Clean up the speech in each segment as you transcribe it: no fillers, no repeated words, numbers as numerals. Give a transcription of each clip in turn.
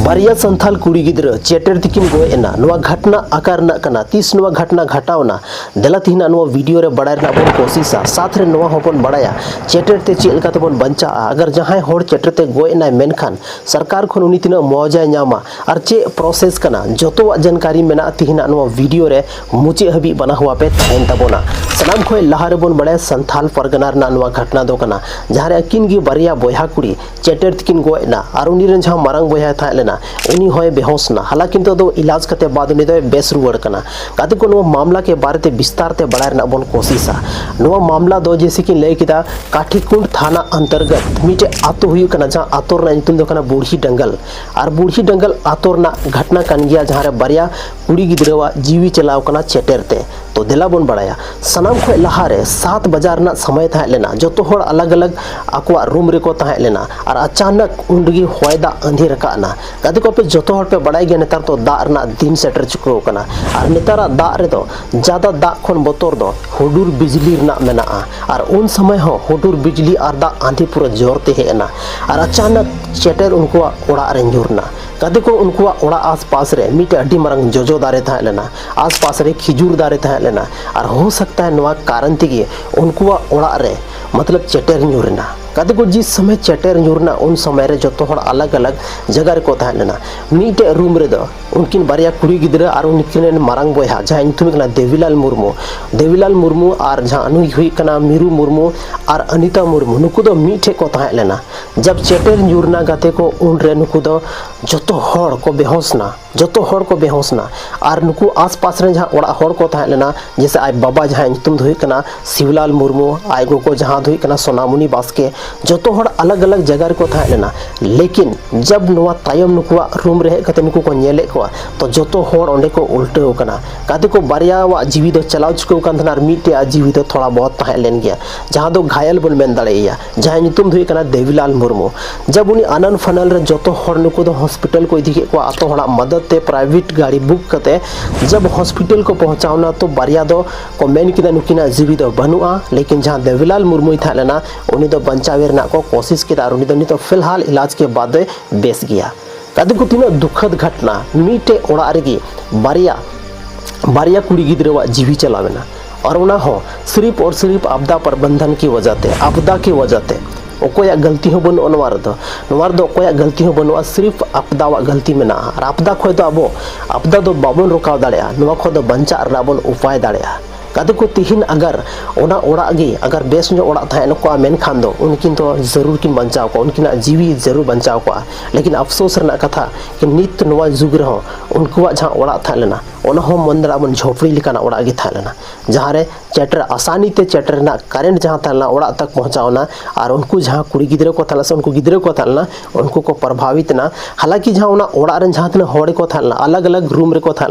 बारिया संथाल कुड़ी गिद्रा chatter तिकिन Guyana नवा घटना आकारना कना तीस नवा घटना घटावना देला तिहिना नवा वीडियो रे बड़ाय रना बन कोशिशा साथ रे नवा होबन बड़ाया चेटर ते चेल का तबन बंचा अगर जहां होड़ चेटर ते गोयना मेनखान सरकार खन उनी तिना मौजा न्यामा और चे प्रोसेस कना जतो जानकारी मेना तिहिना नवा वीडियो रे मुचे हबी बना हुआ पे तहन तबोना सनाम खोय लहा रे बन बड़ाय संथाल परगना रना नवा घटना दो कना जहां रे अकिन गी बारिया बोया कुड़ी चेटर तिकिन गोयना और उनी रन जहां मारंग बोया था उनी होय बेहोशना हालांकि तो इलाज करते बाद उनी दो बेस रुवड़ कना काते को मामला के बारे ते विस्तार ते बड़ा रना बन कोशिशा नवा मामला दो जैसे कि लय किदा काठीकुंड थाना अंतर्गत मिटे आतो हुई कना जहां आतोर ना नितुम दो कना बूढ़ी डंगल और बूढ़ी डंगल आतोर ना घटना कान गया जहां रे बारिया कुड़ी गिद्रवा जीवी चलाव कना चेटेरते तो दिला बन बड़ाया सनाम खोय लहारे 7 बजार ना समय था लेना जो तो होड़ अलग अलग आकुआ रूम रे को ता लेना और अचानक उंडगी होयदा अंधी रकाना कदे को पे जो तो होड़ पे बड़ाई गया नेतार तो दा रना दिन सेटर चुको कना और नेतारा दा रे तो ज्यादा दा खन बतोर दो हुडुर बिजली रना मेना और उन समय हो हुडुर बिजली और दा आंधी पूरा जोर ते हेना और अचानक चेटर उनको ओड़ा रे जुरना कदे को उनको ओड़ा आसपास रे मिटे अड्डी मरंग जोजो दारे था लेना आसपास रे खिजूर दारे था लेना और हो सकता है नवा कारण तिगे उनको ओड़ा रे मतलब चेटर न्यूरना कदे को जिस समय चेटर न्यूरना उन समय रे जो तो अलग अलग जगह रे को था लेना मिटे रूम रे दो उनकिन बारिया कुड़ी गिद्रा और उनकिन मारंग बोया जहां इंतुम कना देवीलाल मुर्मू और जहां अनु हुई कना मीरू मुर्मू और अनिता मुर्मू नुकु दो मिठे को था लेना जब चेटर न्यूरना गाते को उन रे नुकु दो जो होड़ को बेहोशना और नुकु आसपास रे जहां ओड़ा होड़ को था लेना जैसे आई बाबा जहां इंतुम धुई कना शिवलाल मुर्मू आई को जहां धुई कना सोनामुनी बास्के जो तो होड़ अलग अलग जगह को था लेना लेकिन जब नवा तायम नुकुआ रूम रे कते नुकु को नेले को तो जो तो होड़ ओंडे को उल्टे कना काते को बारिया वा जीवी दो चलाव चुको कन थनार मिटे जीवी दो थोड़ा बहुत था लेन गया जहां दो घायल बन मेन दड़ेया जहां नितुम धुई कना देवीलाल मुर्मू जब उनी आनन फनल रे जो तो होड़ नुकु दो हॉस्पिटल को इदी को आतो होड़ा मदद ते प्राइवेट गाड़ी बुक कते जब हॉस्पिटल को पहुंचावना तो बारिया दो को मेन किदा नुकिना जीवी दो बनुआ लेकिन जहां देवीलाल मुर्मू था लेना उनी दो बंचावे रना को कोशिश किदा उनी दो तो फिलहाल इलाज के बाद बेस गया कदे को तीनो दुखद घटना मिटे ओड़ा रेगी बारिया कुड़ी गिद्रवा जीवी चलावेना और उना हो सिर्फ और सिर्फ आपदा प्रबंधन की वजह ते ओकोया गलती हो बन नवार दो ओकोया गलती हो बनुआ सिर्फ आपदा वा गलती में ना और आपदा खोय दो अबो आपदा दो बाबन रोकाव दाड़या नवा खो दो बंचा राबन उपाय दाड़या कदे को तिहिन अगर ओना ओड़ा गे अगर बेस जो ओड़ा था नको मेन खान दो उनकिन तो जरूर किन बंचाव को उनकिन जीवी जरूर बंचाव को लेकिन अफसोस रना कथा कि नित नवा जुग रहो उनको जहां ओड़ा था लेना ओना हो मंदरा बन झोपड़ी लिकाना ओड़ा गे था लेना जहां रे चेटर आसानी ते चेटर ना करेंट जहां था ओड़ा तक पहुंचावना और उनको जहां कुड़ी गिद्रे को था उनको गिद्रे को था उनको को प्रभावित ना हालांकि जहां ओना ओड़ा रन जहां तना होड़ को था अलग अलग रूम रे को था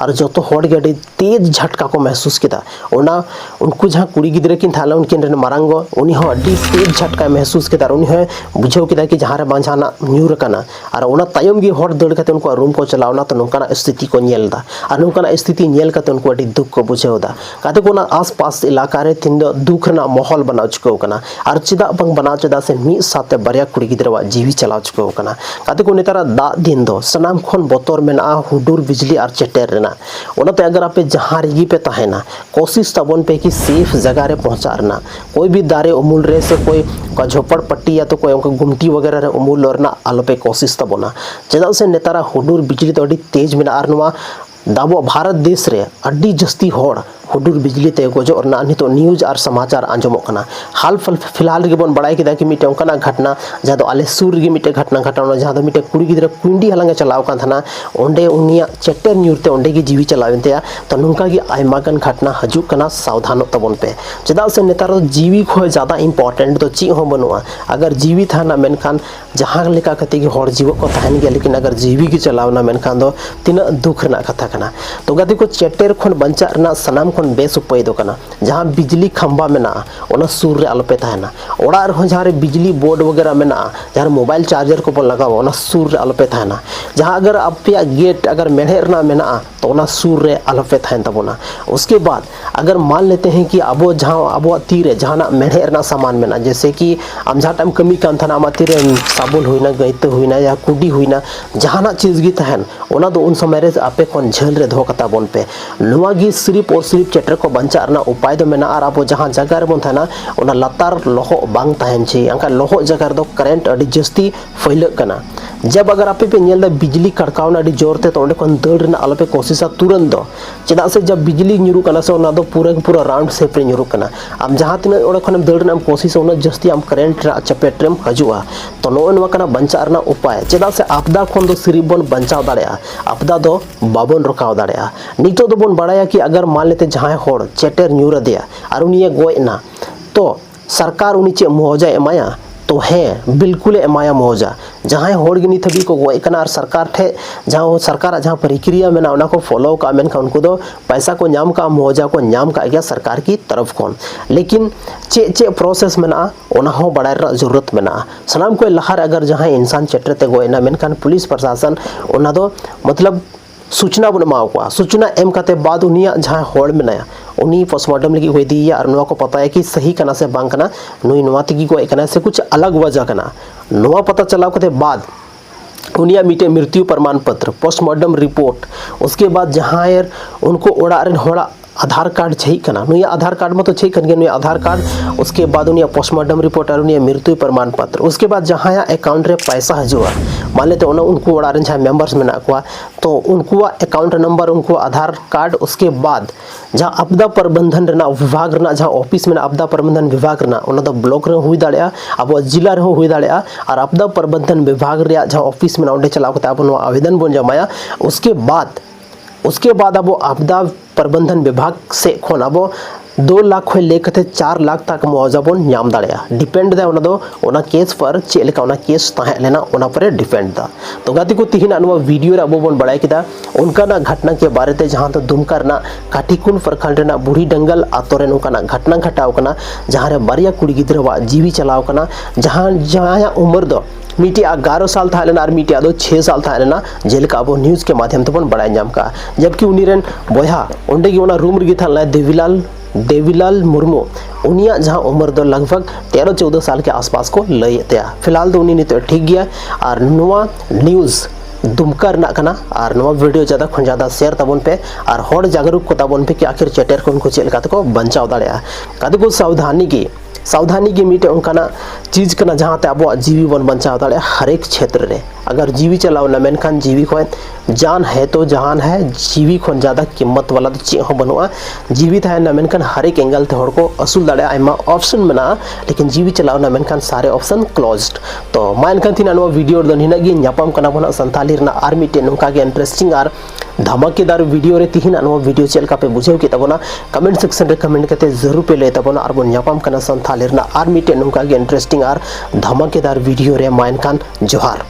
और जो तो होड़ गे तेज झटका को महसूस किया ओना उनको जहां कुड़ी गिद्रे किन थाला उनकिन रे मारंगो उनी हो अड्डी तेज झटका महसूस किदा उनी हो बुझाव किदा कि जहां रे बांझाना न्यूर कना और ओना तायम गी होड़ दड़ कते उनको रूम को चलावना तो नोकाना स्थिति को नेलदा और नोकाना स्थिति नेल कते उनको अड्डी दुख को बुझावदा काते कोना आसपास इलाका रे तिन दुख ना माहौल बनाव चुको कना और चिदा बंग बनाव चदा से मी साथे बारिया कुड़ी गिद्रवा जीवी चलाव चुको कना काते को नेतारा दा दिन दो सनाम खन बोतोर मेना हुडुर बिजली और चेटर रेना ओनाते अगर आपे जहां रिगी पे ताहेना कोशिश तबन पे कि सेफ जगह रे पहुंचाना कोई भी दारे उमूल रे से कोई झोपड़ पट्टी या तो कोई गुमटी वगैरह रे उमूल लरना आलो पे कोशिश तबना चेदा से नेतारा हुडुर बिजली तो अडी तेज मेना और नवा दाबो भारत देश रे अड्डी जस्ती होड़ हुडुर बिजली ते गोजो ना नितो न्यूज और समाचार आंजमो कना हाल फिलहाल गे बन बड़ाई किदा कि मिटे ओंकाना घटना जहां दो आले सूर गे मिटे घटना घटावना जहां दो मिटे कुड़ी गिद्रा कुंडी हलंगे चलाव कान थाना ओंडे उनिया चेटर न्यूरते ओंडे गी जीवी चलावेनते तो नुंका गी आयमा गन घटना हजू कना सावधान तबन पे चेदा से नेतार जीवी खो ज्यादा इंपॉर्टेंट तो ची हो बनुआ अगर जीवी थाना मेनखान जहां लेका कते गी होड़ जीव को तहन गया लेकिन अगर जीवी की चलावना मेनखान दो तिना दुख रना कथा कना तो गादी को चेटर खन बंचा रना सनाम बेस उपाय दो कना जहां बिजली खंबा मेना ओना सूर रे आलोपे ताहना ओड़ा रे जहां रे बिजली बोर्ड वगैरह मेना जहां मोबाइल चार्जर को लगाओ ओना सूर रे आलोपे ताहना जहां अगर आपया गेट अगर मेढ़े रना मेना तो ओना सूर रे आलोपे थाइन तबोना। उसके बाद अगर मान लेते हैं कि अब जहाँ अब तीरे जहाँ मेढ़े रना सामान मेना, जैसे कि आम जहाँ टाइम कमी कान थाना आमा तीरे साबुन हुईना गईते हुईना या कुडी हुईना जहाना चीज गी तहन ओना दो उन समय रे आपे कोन झेल रे धो कता बोन पे नुआ गी सिर्फ और सिर्फ चेटर को बंचा रना उपाय दो मेना। और अब जहाँ जगह रे बोन थाना ओना लतार लोहो बांग तहन छी अंका लोहो जगह दो करेंट अडी जस्ती फैलक कना। जब अगर आपे पे नेल बिजली कड़कावना अडी जोर ते तो ओंडे कोन दौड़ रना आलोपे कोशिशा तुरंत दो, चेदा से जब बिजली nyuru कना से ओना दो पूरा राउंड शेप रे nyuru कना। आम जहाँ तीना ओडे खन दौड़ रना कोशिश ओना जस्ती आम करेंट रा चपेट रेम हजुआ। तो नो नवा कना बंचा रना उपाय, चेदा से आपदा खन दो सिरिफ बोन बंचाव दाड़ेया, आपदा दो बाबन रोकाव दाड़ेया। नितो दो बोन बड़ाया कि अगर मान लेते जहाँ होड़ चेटर nyur दिया और उनिये गोयना तो सरकार उनी चे मुआवजा एमाया तो है बिल्कुल एमाया मुआवजा। जहाँ होड़ गिनी थबी को गोय कना और सरकार ठे जहाँ सरकार जहाँ प्रक्रिया में ना उना को फॉलो का मेन का उनको दो पैसा को नाम का मुआवजा को नाम का गया सरकार की तरफ कौन। लेकिन चे प्रोसेस में ना उना हो बड़ा जरूरत में ना सनाम को लहार अगर जहाँ इंसान चटरते गोय ना मेन का पुलिस प्रशासन उना दो मतलब सूचना बन एमावा सूचना एम काते बाद उनिया जहाँ होड़ मेनाया उनी पोस्टमार्टम लगी हुई दी और नुआ को पता है कि सही कना से बांग कना नुई नुआ तिगी को एकना से कुछ अलग वजह कना नुआ पता चला कते बाद उनिया मीटे मृत्यु प्रमाण पत्र पोस्टमार्टम रिपोर्ट। उसके बाद जहाँ यार उनको ओड़ा रेन होड़ा आधार कार्ड चाहिए कना नुया आधार कार्ड में तो चाहिए कन नुया आधार कार्ड। उसके बाद उनिया पोस्टमार्टम रिपोर्ट और उनिया मृत्यु प्रमाण पत्र। उसके बाद जहाँ या अकाउंट रे पैसा हजुआ मान लेते उन उनको ओड़ा रेन जहाँ मेंबर्स में नाकुआ तो उनको अकाउंट नंबर उनको आधार कार्ड। उसके बाद जहाँ आपदा प्रबंधन रेना विभाग रेना जहाँ ऑफिस में आपदा प्रबंधन विभाग रेना उना दो ब्लॉक रे हुई दाड़ेया अब जिला रे हुई दाड़ेया और आपदा प्रबंधन विभाग रे जहाँ ऑफिस में ओंडे चलाव कते अब आवेदन बन जमाया। उसके बाद अब आपदा प्रबंधन विभाग से खोन अब 2 लाख खो लेकर 4 लाख तक मुआवजा बन नाम दाड़ेया डिपेंड दा ओना केस पर चे लेका ओना केस ताहे लेना ओना पर डिपेंड दा। तो गाती को तिहिन अनुवा वीडियो रे अब बन बड़ाय किदा उनका ना घटना के बारे ते जहां तो दुमका रना काठीकुन प्रखंड रेना बुढ़ी डंगल आतो रे उनका ना घटना घटाव कना जहां रे बारिया कुड़ी गिद्रवा जीवी चलाव कना जहां उम्र दो मीटी 11 साल था लेना और मीटी आदो 6 साल था लेना जेल का अब न्यूज़ के माध्यम से बन बड़ाय नाम का। जबकि उनी रेन बोया ओंडे की ओना रूम रे था देवीलाल मुर्मू उनिया जहाँ उम्र दो लगभग 13-14 साल के आसपास को लयते। फिलहाल तो उनी नित ठीक गया और नुआ न्यूज़ दुमका रना कना और नुआ वीडियो ज़्यादा खन ज़्यादा शेयर तबन पे और होड़ जागरूक को तबन पे कि आखिर चेटर को उनको चेल को बंचाव दाड़ेया कद को सावधानी की मीटे उनका चीज कना जहाँ ते अब जीवी बन बंचाव दाड़े हर एक क्षेत्र रे अगर जीवी चलाओ ना मेनखान जीवी खो जान है तो जहान है जीवी खन ज़्यादा कीमत वाला तो चे बनवा जीवित है ना मेनखान हर एक एंगल ते होड़ को असूल दाड़े आयमा ऑप्शन मना लेकिन जीवी चलाओ ना मेनखान सारे ऑप्शन क्लोज्ड। तो मा एनखान थी ना वीडियो दो हिना गी ᱧᱟᱯᱟᱢ ᱠᱟᱱᱟ ᱵᱚᱱ ᱥᱟᱱᱛᱟᱞᱤ ᱨᱮᱱᱟᱜ ᱟᱨ ᱢᱤᱫᱴᱮᱱ ᱱᱚᱝᱠᱟ ᱜᱮ ᱤᱱᱴᱨᱮᱥᱴᱤᱝ ᱟᱨ धमाकेदार वीडियो रे तिहिना नो वीडियो चेल का पे बुझेव के तबोना कमेंट सेक्शन रे कमेंट करते जरूर पे ले तबोना और बन ᱧᱟᱯᱟᱢ ᱠᱟᱱᱟ ᱥᱟᱱᱛᱟᱞᱤ ᱨᱮᱱᱟᱜ ᱟᱨ ᱢᱤᱫᱴᱮᱱ ᱱᱚᱝᱠᱟ ᱜᱮ ᱤᱱᱴᱨᱮᱥᱴᱤᱝ ᱟᱨ धमाकेदार वीडियो रे मा एनखान जोहार।